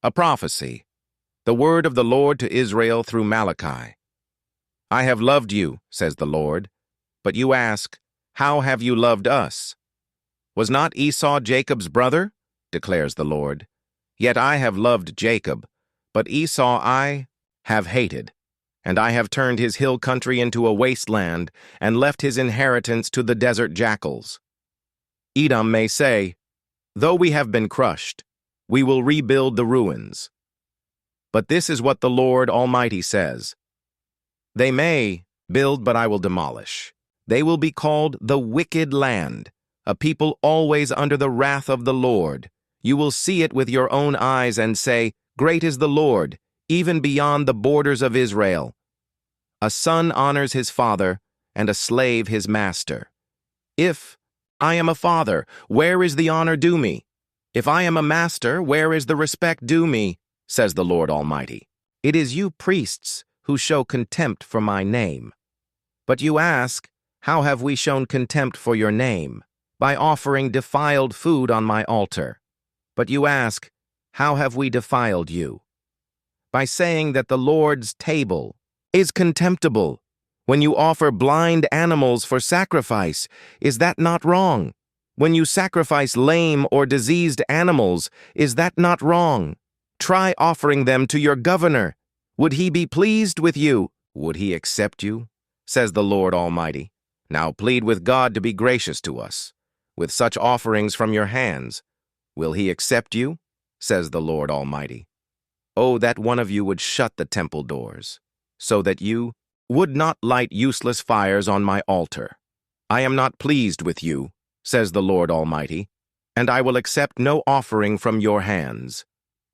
A prophecy. The word of the Lord to Israel through Malachi. I have loved you, says the Lord. But you ask, how have you loved us? Was not Esau Jacob's brother? Declares the Lord. Yet I have loved Jacob, but Esau I have hated. And I have turned his hill country into a wasteland, and left his inheritance to the desert jackals. Edom may say, though we have been crushed, we will rebuild the ruins. But this is what the Lord Almighty says. They may build, but I will demolish. They will be called the wicked land, a people always under the wrath of the Lord. You will see it with your own eyes and say, great is the Lord, even beyond the borders of Israel. A son honors his father, and a slave his master. If I am a father, where is the honor due me? If I am a master, where is the respect due me? Says the Lord Almighty. It is you priests who show contempt for my name. But you ask, how have we shown contempt for your name? By offering defiled food on my altar. But you ask, how have we defiled you? By saying that the Lord's table is contemptible. When you offer blind animals for sacrifice, is that not wrong? When you sacrifice lame or diseased animals, is that not wrong? Try offering them to your governor. Would he be pleased with you? Would he accept you? Says the Lord Almighty. Now plead with God to be gracious to us. With such offerings from your hands, will he accept you? Says the Lord Almighty. Oh, that one of you would shut the temple doors, so that you would not light useless fires on my altar. I am not pleased with you, says the Lord Almighty, and I will accept no offering from your hands.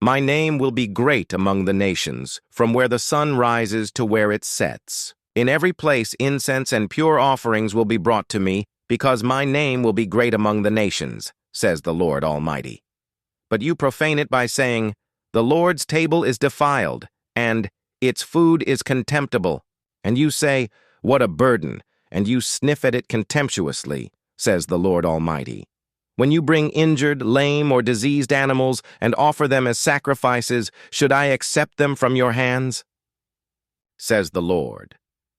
My name will be great among the nations, from where the sun rises to where it sets. In every place incense and pure offerings will be brought to me, because my name will be great among the nations, says the Lord Almighty. But you profane it by saying, the Lord's table is defiled, and its food is contemptible. And you say, what a burden, and you sniff at it contemptuously, says the Lord Almighty. When you bring injured, lame, or diseased animals and offer them as sacrifices, should I accept them from your hands? Says the Lord.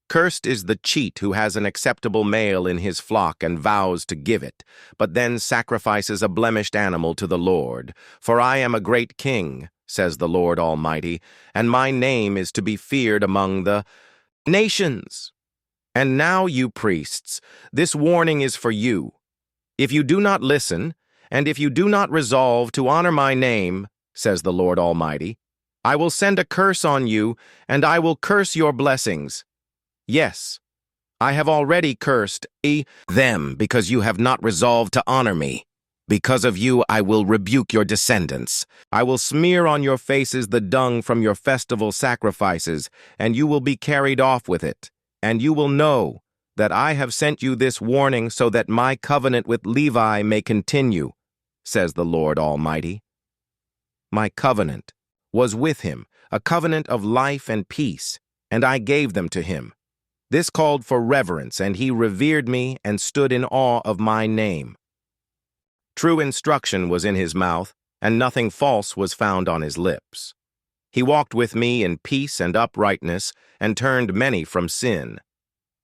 Cursed is the cheat who has an acceptable male in his flock and vows to give it, but then sacrifices a blemished animal to the Lord. For I am a great king, says the Lord Almighty, and my name is to be feared among the nations. And now, you priests, this warning is for you. If you do not listen, and if you do not resolve to honor my name, says the Lord Almighty, I will send a curse on you, and I will curse your blessings. Yes, I have already cursed them because you have not resolved to honor me. Because of you, I will rebuke your descendants. I will smear on your faces the dung from your festival sacrifices, and you will be carried off with it. And you will know that I have sent you this warning so that my covenant with Levi may continue, says the Lord Almighty. My covenant was with him, a covenant of life and peace, and I gave them to him. This called for reverence, and he revered me and stood in awe of my name. True instruction was in his mouth, and nothing false was found on his lips. He walked with me in peace and uprightness, and turned many from sin.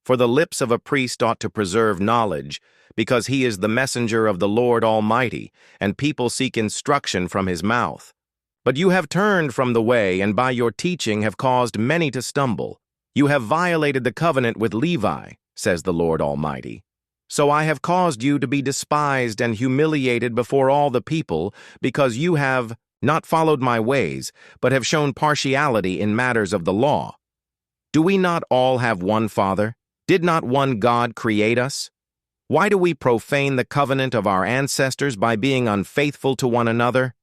For the lips of a priest ought to preserve knowledge, because he is the messenger of the Lord Almighty, and people seek instruction from his mouth. But you have turned from the way, and by your teaching have caused many to stumble. You have violated the covenant with Levi, says the Lord Almighty. So I have caused you to be despised and humiliated before all the people, because you have not followed my ways, but have shown partiality in matters of the law. Do we not all have one Father? Did not one God create us? Why do we profane the covenant of our ancestors by being unfaithful to one another?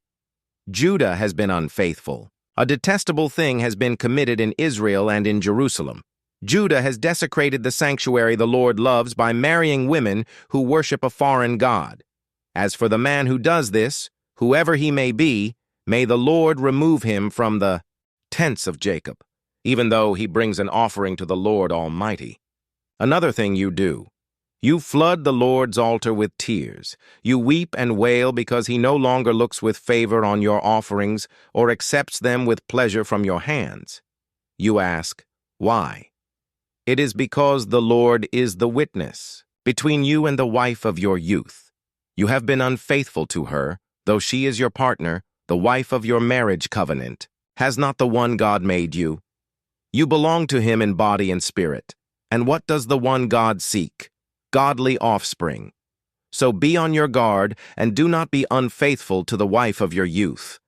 Judah has been unfaithful. A detestable thing has been committed in Israel and in Jerusalem. Judah has desecrated the sanctuary the Lord loves by marrying women who worship a foreign god. As for the man who does this, whoever he may be, may the Lord remove him from the tents of Jacob, even though he brings an offering to the Lord Almighty. Another thing you do. You flood the Lord's altar with tears. You weep and wail because he no longer looks with favor on your offerings or accepts them with pleasure from your hands. You ask, why? It is because the Lord is the witness between you and the wife of your youth. You have been unfaithful to her, though she is your partner, the wife of your marriage covenant. Has not the one God made you? You belong to him in body and spirit. And what does the one God seek? Godly offspring. So be on your guard and do not be unfaithful to the wife of your youth.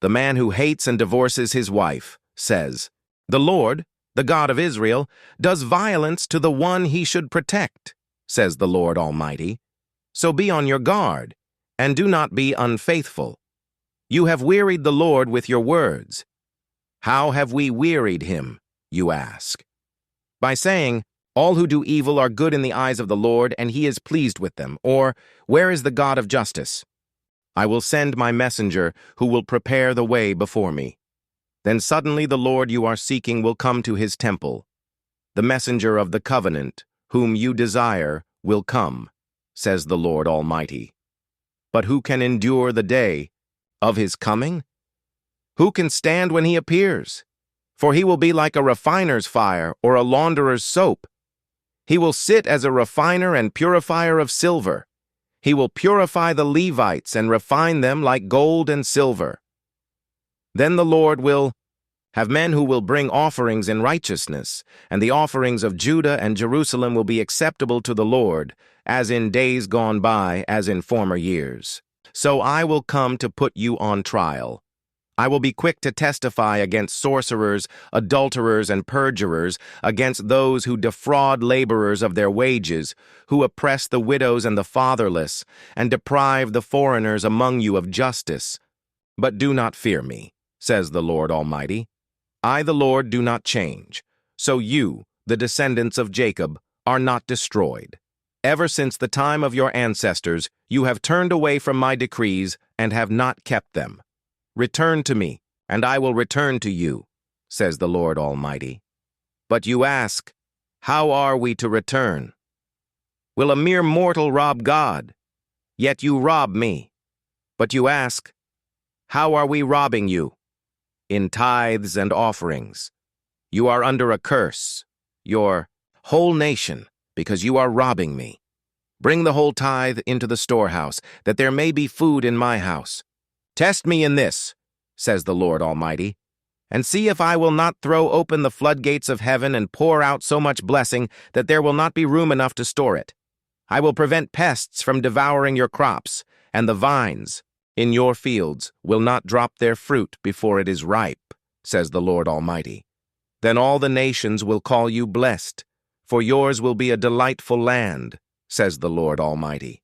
The man who hates and divorces his wife says, "The Lord, the God of Israel, does violence to the one he should protect," says the Lord Almighty. So be on your guard and do not be unfaithful. You have wearied the Lord with your words. How have we wearied him, you ask? By saying, all who do evil are good in the eyes of the Lord, and he is pleased with them. Or, where is the God of justice? I will send my messenger, who will prepare the way before me. Then suddenly the Lord you are seeking will come to his temple. The messenger of the covenant, whom you desire, will come, says the Lord Almighty. But who can endure the day of his coming? Who can stand when he appears? For he will be like a refiner's fire or a launderer's soap. He will sit as a refiner and purifier of silver. He will purify the Levites and refine them like gold and silver. Then the Lord will have men who will bring offerings in righteousness, and the offerings of Judah and Jerusalem will be acceptable to the Lord, as in days gone by, as in former years. So I will come to put you on trial. I will be quick to testify against sorcerers, adulterers, and perjurers, against those who defraud laborers of their wages, who oppress the widows and the fatherless, and deprive the foreigners among you of justice. But do not fear me, says the Lord Almighty. I, the Lord, do not change. So you, the descendants of Jacob, are not destroyed. Ever since the time of your ancestors, you have turned away from my decrees and have not kept them. Return to me, and I will return to you, says the Lord Almighty. But you ask, how are we to return? Will a mere mortal rob God? Yet you rob me. But you ask, how are we robbing you? In tithes and offerings. You are under a curse, your whole nation, because you are robbing me. Bring the whole tithe into the storehouse, that there may be food in my house. Test me in this, says the Lord Almighty, and see if I will not throw open the floodgates of heaven and pour out so much blessing that there will not be room enough to store it. I will prevent pests from devouring your crops, and the vines in your fields will not drop their fruit before it is ripe, says the Lord Almighty. Then all the nations will call you blessed, for yours will be a delightful land, says the Lord Almighty.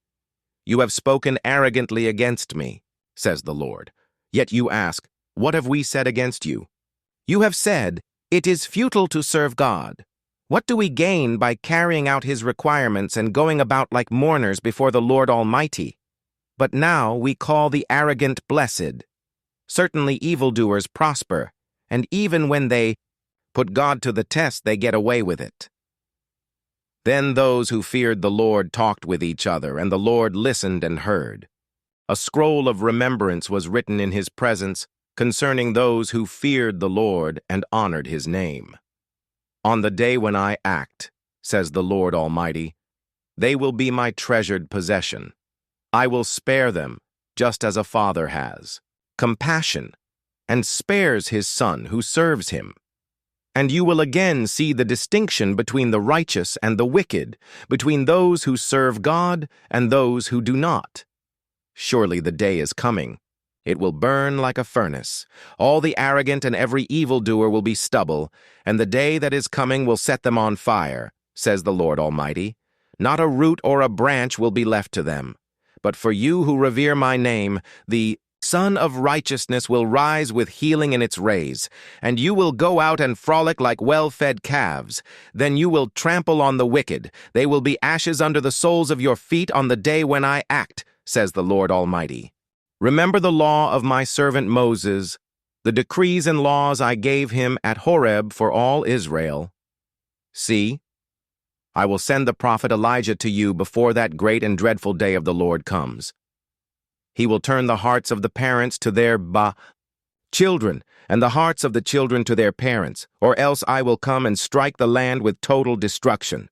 You have spoken arrogantly against me, says the Lord. Yet you ask, what have we said against you? You have said, it is futile to serve God. What do we gain by carrying out his requirements and going about like mourners before the Lord Almighty? But now we call the arrogant blessed. Certainly evildoers prosper, and even when they put God to the test, they get away with it. Then those who feared the Lord talked with each other, and the Lord listened and heard. A scroll of remembrance was written in his presence concerning those who feared the Lord and honored his name. On the day when I act, says the Lord Almighty, they will be my treasured possession. I will spare them, just as a father has compassion, and spares his son who serves him. And you will again see the distinction between the righteous and the wicked, between those who serve God and those who do not. Surely the day is coming. It will burn like a furnace. All the arrogant and every evildoer will be stubble, and the day that is coming will set them on fire, says the Lord Almighty. Not a root or a branch will be left to them. But for you who revere my name, the Sun of Righteousness will rise with healing in its rays, and you will go out and frolic like well-fed calves. Then you will trample on the wicked. They will be ashes under the soles of your feet on the day when I act, says the Lord Almighty. Remember the law of my servant Moses, the decrees and laws I gave him at Horeb for all Israel. See, I will send the prophet Elijah to you before that great and dreadful day of the Lord comes. He will turn the hearts of the parents to their children, and the hearts of the children to their parents, or else I will come and strike the land with total destruction.